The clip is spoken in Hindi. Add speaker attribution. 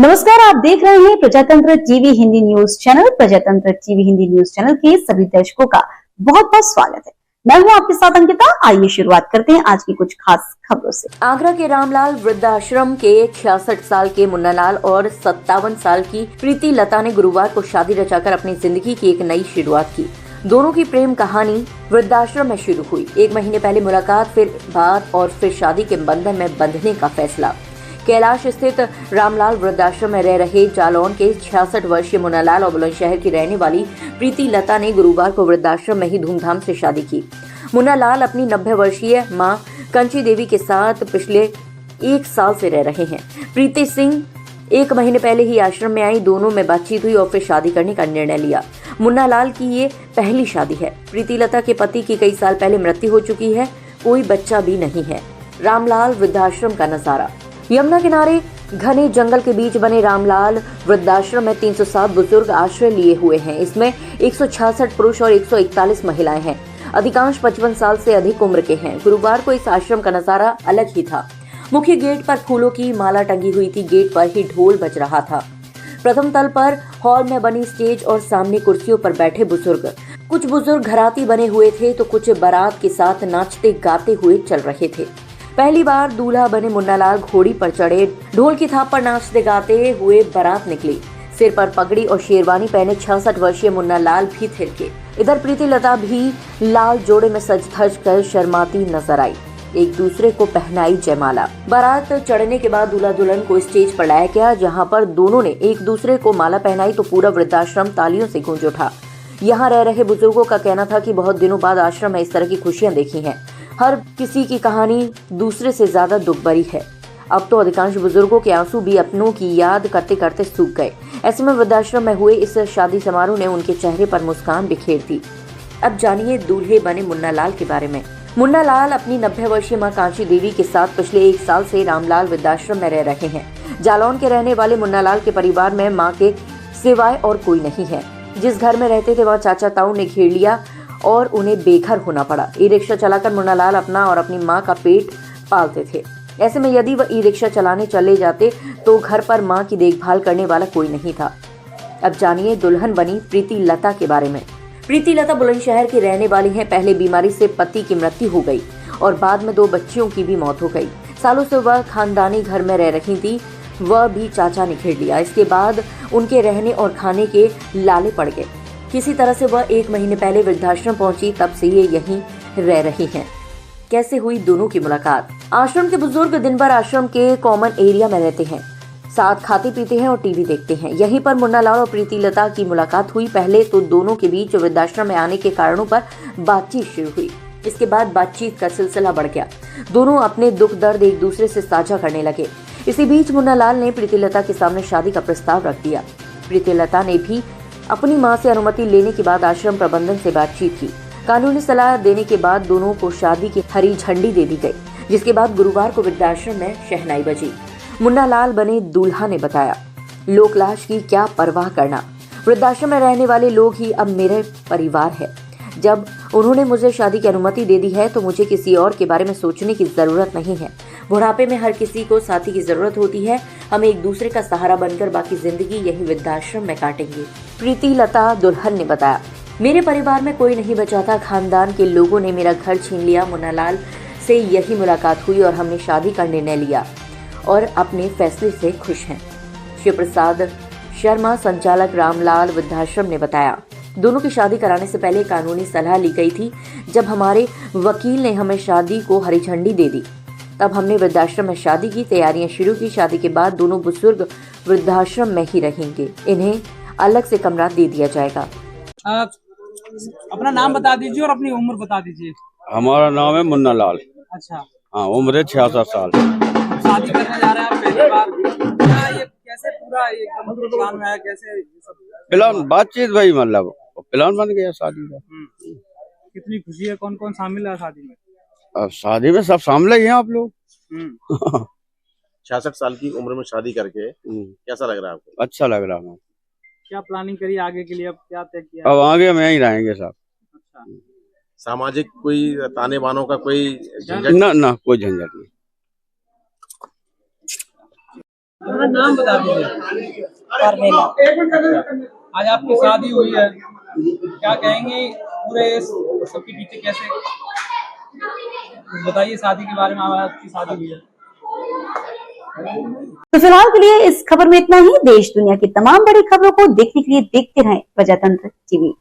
Speaker 1: नमस्कार, आप देख रहे हैं प्रजातंत्र टीवी हिंदी न्यूज चैनल। प्रजातंत्र टीवी हिंदी न्यूज चैनल के सभी दर्शकों का बहुत बहुत स्वागत है। मैं हूं आपके साथ अंकिता। आइए शुरुआत करते हैं आज की कुछ खास खबरों से।
Speaker 2: आगरा के रामलाल वृद्धाश्रम के 66 साल के मुन्नालाल और 57 साल की प्रीति लता ने गुरुवार को शादी रचाकर अपनी जिंदगी की एक नई शुरुआत की। दोनों की प्रेम कहानी वृद्धाश्रम में शुरू हुई। 1 महीने पहले मुलाकात, फिर बात और फिर शादी के बंधन में बंधने का फैसला। कैलाश स्थित रामलाल वृद्धाश्रम में रह रहे जालौन के 66 वर्षीय मुन्नालाल और बुलंदशहर की रहने वाली प्रीति लता ने गुरुवार को वृद्धाश्रम में ही धूमधाम से शादी की। मुन्नालाल अपनी 90 वर्षीय मां कंची देवी के साथ पिछले 1 साल से रह रहे हैं। प्रीति सिंह 1 महीने पहले ही आश्रम में आई। दोनों में बातचीत हुई और फिर शादी करने का निर्णय लिया। मुन्नालाल की ये पहली शादी है। प्रीति लता के पति की कई साल पहले मृत्यु हो चुकी है। कोई बच्चा भी नहीं है। रामलाल वृद्धाश्रम का नजारा। यमुना किनारे घने जंगल के बीच बने रामलाल वृद्धाश्रम में 307 बुजुर्ग आश्रय लिए हुए हैं। इसमें 166 पुरुष और 141 महिलाएं हैं। अधिकांश 55 साल से अधिक उम्र के हैं। गुरुवार को इस आश्रम का नजारा अलग ही था। मुख्य गेट पर फूलों की माला टंगी हुई थी। गेट पर ही ढोल बज रहा था। प्रथम तल पर हॉल में बनी स्टेज और सामने कुर्सियों पर बैठे बुजुर्ग। कुछ बुजुर्ग घराती बने हुए थे तो कुछ बारात के साथ नाचते गाते हुए चल रहे थे। पहली बार दूल्हा बने मुन्नालाल घोड़ी पर चढ़े। ढोल की थाप पर नाचते गाते हुए बारात निकली। सिर पर पगड़ी और शेरवानी पहने 66 वर्षीय मुन्नालाल भी थिरके। इधर प्रीति लता भी लाल जोड़े में सज धज कर शर्माती नजर आई। एक दूसरे को पहनाई जयमाला। बारात चढ़ने के बाद दूल्हा दुल्हन को स्टेज पर लाया गया, जहां पर दोनों ने एक दूसरे को माला पहनाई तो पूरा वृद्धाश्रम तालियों से गूंज उठा। यहाँ रह रहे बुजुर्गों का कहना था कि बहुत दिनों बाद आश्रम में इस तरह की खुशियां देखी हैं। हर किसी की कहानी दूसरे से ज्यादा दुख भरी है। अब तो अधिकांश बुजुर्गों के आंसू भी अपनों की याद करते करते सूख गए। ऐसे में वृद्धाश्रम में हुए इस शादी समारोह ने उनके चेहरे पर मुस्कान बिखेर दी। अब जानिए दूल्हे बने मुन्नालाल के बारे में। मुन्नालाल अपनी 90 वर्षीय मां कांची देवी के साथ पिछले 1 साल से रामलाल वृद्धाश्रम में रह रहे हैं। जालौन के रहने वाले मुन्नालाल के परिवार में मां के सिवाय और कोई नहीं है। जिस घर में रहते थे वह चाचा ताऊ ने घेर लिया और उन्हें बेघर होना पड़ा। ई रिक्शा चलाकर मुन्नालाल अपना और अपनी मां का पेट पालते थे। ऐसे में यदि वह ई रिक्शा चलाने चले जाते तो घर पर मां की देखभाल करने वाला कोई नहीं था। अब जानिए दुल्हन बनी प्रीति लता के बारे में। प्रीति लता बुलंदशहर की रहने वाली हैं। पहले बीमारी से पति की मृत्यु हो गई और बाद में 2 बच्चियों की भी मौत हो गई। सालों से वह खानदानी घर में रह रही थी। वह भी चाचा ने घेर लिया। इसके बाद उनके रहने और खाने के लाले पड़ गए। किसी तरह से वह 1 महीने पहले वृद्धाश्रम पहुंची। तब से ये यहीं रह रही हैं। कैसे हुई दोनों की मुलाकात? आश्रम के बुजुर्ग दिन भर आश्रम के कॉमन एरिया में रहते हैं, साथ खाते पीते हैं और टीवी देखते हैं। यहीं पर मुन्नालाल और प्रीति लता की मुलाकात हुई। पहले तो दोनों के बीच वृद्धाश्रम में आने के कारणों पर बातचीत शुरू हुई। इसके बाद बातचीत का सिलसिला बढ़ गया। दोनों अपने दुख दर्द एक दूसरे से साझा करने लगे। इसी बीच मुन्नालाल ने प्रीति लता के सामने शादी का प्रस्ताव रख दिया। प्रीति लता ने भी अपनी मां से अनुमति लेने के बाद आश्रम प्रबंधन से बातचीत की। कानूनी सलाह देने के बाद दोनों को शादी की हरी झंडी दे दी गई, जिसके बाद गुरुवार को वृद्धाश्रम में शहनाई बजी। मुन्नालाल बने दूल्हा ने बताया, लोकलाज की क्या परवाह करना, वृद्धाश्रम में रहने वाले लोग ही अब मेरे परिवार है। जब उन्होंने मुझे शादी की अनुमति दे दी है तो मुझे किसी और के बारे में सोचने की जरूरत नहीं है। बुढ़ापे में हर किसी को साथी की जरूरत होती है। हम एक दूसरे का सहारा बनकर बाकी जिंदगी यही वृद्धाश्रम में काटेंगे। प्रीति लता दुल्हन ने बताया, मेरे परिवार में कोई नहीं बचा था। खानदान के लोगों ने मेरा घर छीन लिया। मुन्नालाल से यही मुलाकात हुई और हमने शादी का निर्णय लिया और अपने फैसले से खुश हैं। शिव प्रसाद शर्मा, संचालक रामलाल वृद्धाश्रम ने बताया, दोनों की शादी कराने से पहले कानूनी सलाह ली गई थी। जब हमारे वकील ने हमें शादी को हरी झंडी दे दी तब हमने वृद्धाश्रम में शादी की तैयारियां शुरू की। शादी के बाद दोनों बुजुर्ग वृद्धाश्रम में ही रहेंगे। इन्हें अलग से कमरा दे दिया जाएगा।
Speaker 3: अपना नाम बता दीजिए और अपनी उम्र बता दीजिए।
Speaker 4: हमारा नाम है मुन्नालाल।
Speaker 3: अच्छा,
Speaker 4: हाँ, उम्र है 66 साल।
Speaker 3: शादी करने जा रहे हैं आप पहली बार। क्या ये कैसे पूरा एकदम प्लान में आया, कैसे ये सब
Speaker 4: प्लान बातचीत भाई, मतलब प्लान बन गया शादी का।
Speaker 3: कितनी खुशी है? कौन कौन शामिल है शादी में?
Speaker 4: अब शादी में सब शामिल ही हैं आप लोग।
Speaker 5: 66 साल की उम्र में शादी करके कैसा लग रहा है आपको?
Speaker 4: अच्छा लग रहा है।
Speaker 3: क्या प्लानिंग करी आगे के लिए? अब क्या तय किया?
Speaker 4: अब आगे हम यहीं रहेंगे सब।
Speaker 3: अच्छा,
Speaker 5: सामाजिक कोई ताने बानों का कोई झंझट?
Speaker 4: ना कोई झंझट नहीं।
Speaker 3: अपना नाम बता दीजिए। आज आपकी शादी हुई है, क्या कहेंगे पूरे सबके पीछे कैसे बताइए शादी के बारे में। आपकी शादी हुई है।
Speaker 1: तो फिलहाल के लिए इस खबर में इतना ही। देश दुनिया की तमाम बड़ी खबरों को देखने के लिए देखते रहें प्रजातंत्र टीवी।